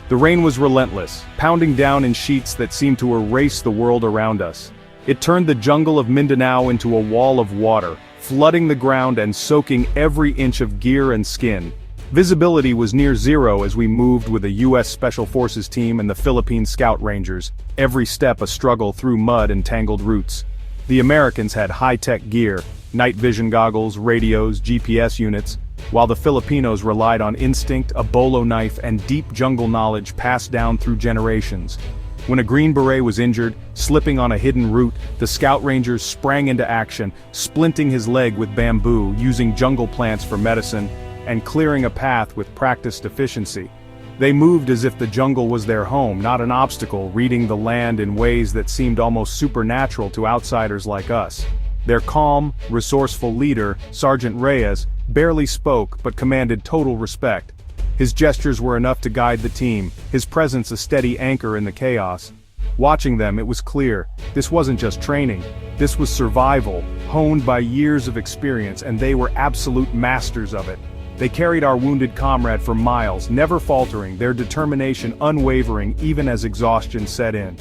The rain was relentless, pounding down in sheets that seemed to erase the world around us. It turned the jungle of Mindanao into a wall of water, flooding the ground and soaking every inch of gear and skin. Visibility was near zero as we moved with a U.S. Special Forces team and the Philippine Scout Rangers, every step a struggle through mud and tangled roots. The Americans had high-tech gear, night vision goggles, radios, GPS units, while the Filipinos relied on instinct, a bolo knife, and deep jungle knowledge passed down through generations. When a Green Beret was injured, slipping on a hidden route, the Scout Rangers sprang into action, splinting his leg with bamboo, using jungle plants for medicine, and clearing a path with practiced efficiency. They moved as if the jungle was their home, not an obstacle, reading the land in ways that seemed almost supernatural to outsiders like us. Their calm, resourceful leader, Sergeant Reyes, barely spoke but commanded total respect. His gestures were enough to guide the team, his presence a steady anchor in the chaos. Watching them, it was clear, this wasn't just training, this was survival, honed by years of experience, and they were absolute masters of it. They carried our wounded comrade for miles, never faltering, their determination unwavering even as exhaustion set in.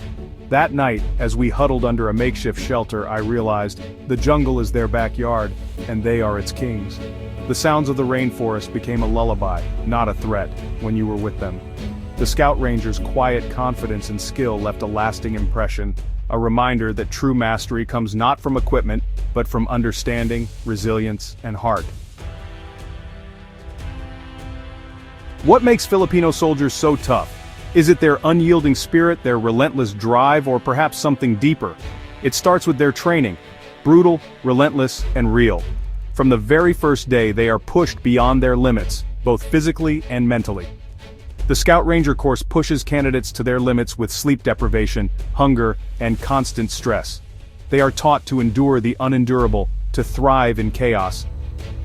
That night, as we huddled under a makeshift shelter, I realized, the jungle is their backyard, and they are its kings. The sounds of the rainforest became a lullaby, not a threat, when you were with them. The Scout Rangers' quiet confidence and skill left a lasting impression, a reminder that true mastery comes not from equipment, but from understanding, resilience, and heart. What makes Filipino soldiers so tough? Is it their unyielding spirit, their relentless drive, or perhaps something deeper? It starts with their training. Brutal, relentless, and real. From the very first day, they are pushed beyond their limits, both physically and mentally. The Scout Ranger course pushes candidates to their limits with sleep deprivation, hunger, and constant stress. They are taught to endure the unendurable, to thrive in chaos.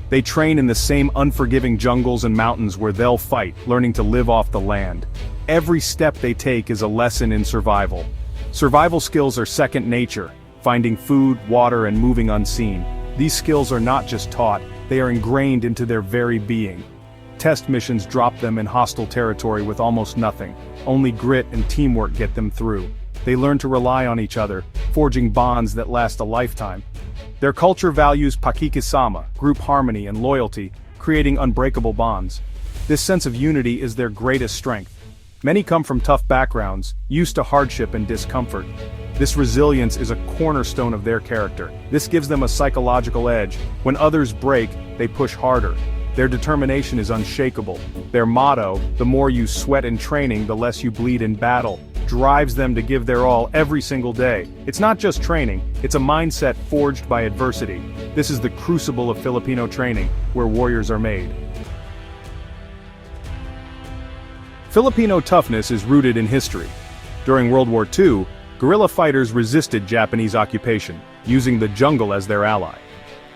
They train in the same unforgiving jungles and mountains where they'll fight, learning to live off the land. Every step they take is a lesson in survival. Survival skills are second nature, finding food, water, and moving unseen. These skills are not just taught, they are ingrained into their very being. Test missions drop them in hostile territory with almost nothing. Only grit and teamwork get them through. They learn to rely on each other, forging bonds that last a lifetime. Their culture values pakikisama, group harmony and loyalty, creating unbreakable bonds. This sense of unity is their greatest strength. Many come from tough backgrounds, used to hardship and discomfort. This resilience is a cornerstone of their character. This gives them a psychological edge. When others break, they push harder. Their determination is unshakable. Their motto, the more you sweat in training, the less you bleed in battle, drives them to give their all every single day. It's not just training, it's a mindset forged by adversity. This is the crucible of Filipino training, where warriors are made. Filipino toughness is rooted in history. During World War II, guerrilla fighters resisted Japanese occupation, using the jungle as their ally.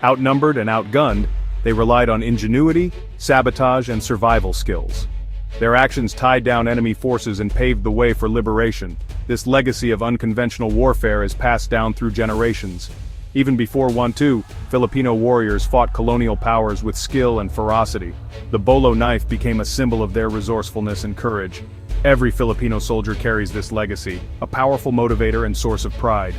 Outnumbered and outgunned, they relied on ingenuity, sabotage, and survival skills. Their actions tied down enemy forces and paved the way for liberation. This legacy of unconventional warfare is passed down through generations. Even before World War II, Filipino warriors fought colonial powers with skill and ferocity. The bolo knife became a symbol of their resourcefulness and courage. Every Filipino soldier carries this legacy, a powerful motivator and source of pride.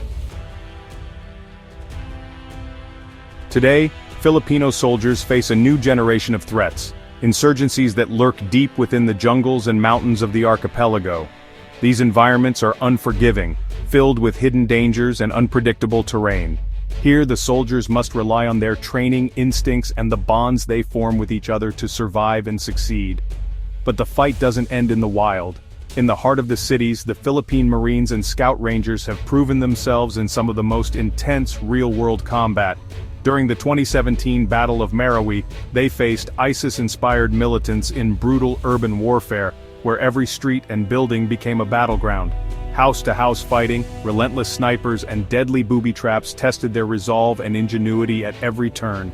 Today, Filipino soldiers face a new generation of threats, insurgencies that lurk deep within the jungles and mountains of the archipelago. These environments are unforgiving, filled with hidden dangers and unpredictable terrain. Here the soldiers must rely on their training, instincts, and the bonds they form with each other to survive and succeed. But the fight doesn't end in the wild. In the heart of the cities, the Philippine Marines and Scout Rangers have proven themselves in some of the most intense real-world combat. During the 2017 Battle of Marawi, they faced ISIS-inspired militants in brutal urban warfare, where every street and building became a battleground. House-to-house fighting, relentless snipers, and deadly booby traps tested their resolve and ingenuity at every turn.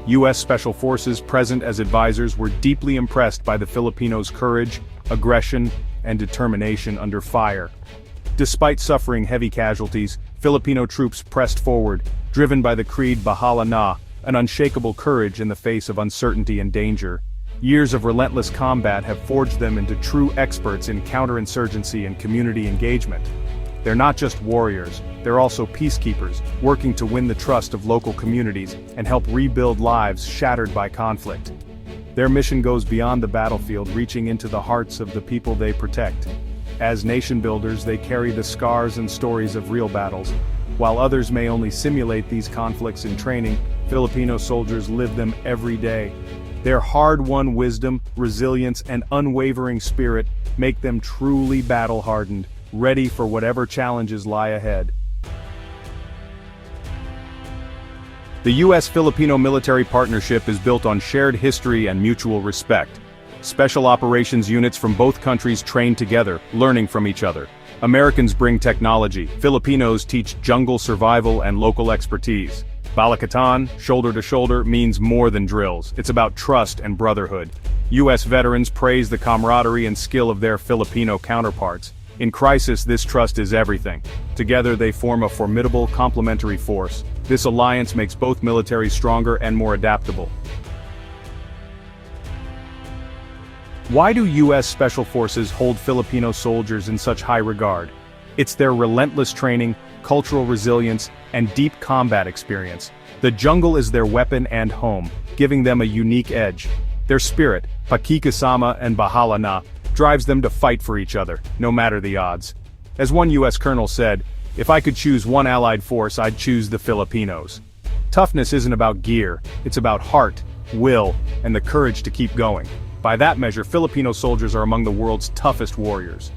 U.S. Special Forces present as advisors were deeply impressed by the Filipinos' courage, aggression, and determination under fire. Despite suffering heavy casualties, Filipino troops pressed forward, driven by the creed Bahala na, an unshakable courage in the face of uncertainty and danger. Years of relentless combat have forged them into true experts in counterinsurgency and community engagement. They're not just warriors, they're also peacekeepers, working to win the trust of local communities and help rebuild lives shattered by conflict. Their mission goes beyond the battlefield, reaching into the hearts of the people they protect. As nation builders, they carry the scars and stories of real battles. While others may only simulate these conflicts in training, Filipino soldiers live them every day. Their hard-won wisdom, resilience, and unwavering spirit make them truly battle-hardened, ready for whatever challenges lie ahead. The U.S.-Filipino military partnership is built on shared history and mutual respect. Special operations units from both countries train together, learning from each other. Americans bring technology, Filipinos teach jungle survival and local expertise. Balakatan, shoulder to shoulder, means more than drills. It's about trust and brotherhood. U.S. veterans praise the camaraderie and skill of their Filipino counterparts. In crisis, this trust is everything. Together they form a formidable complementary force. This alliance makes both militaries stronger and more adaptable. Why do U.S. Special Forces hold Filipino soldiers in such high regard? It's their relentless training, cultural resilience, and deep combat experience. The jungle is their weapon and home, giving them a unique edge. Their spirit, pakikisama and bahala na, drives them to fight for each other, no matter the odds. As one U.S. colonel said, "If I could choose one allied force, I'd choose the Filipinos." Toughness isn't about gear, it's about heart, will, and the courage to keep going. By that measure, Filipino soldiers are among the world's toughest warriors.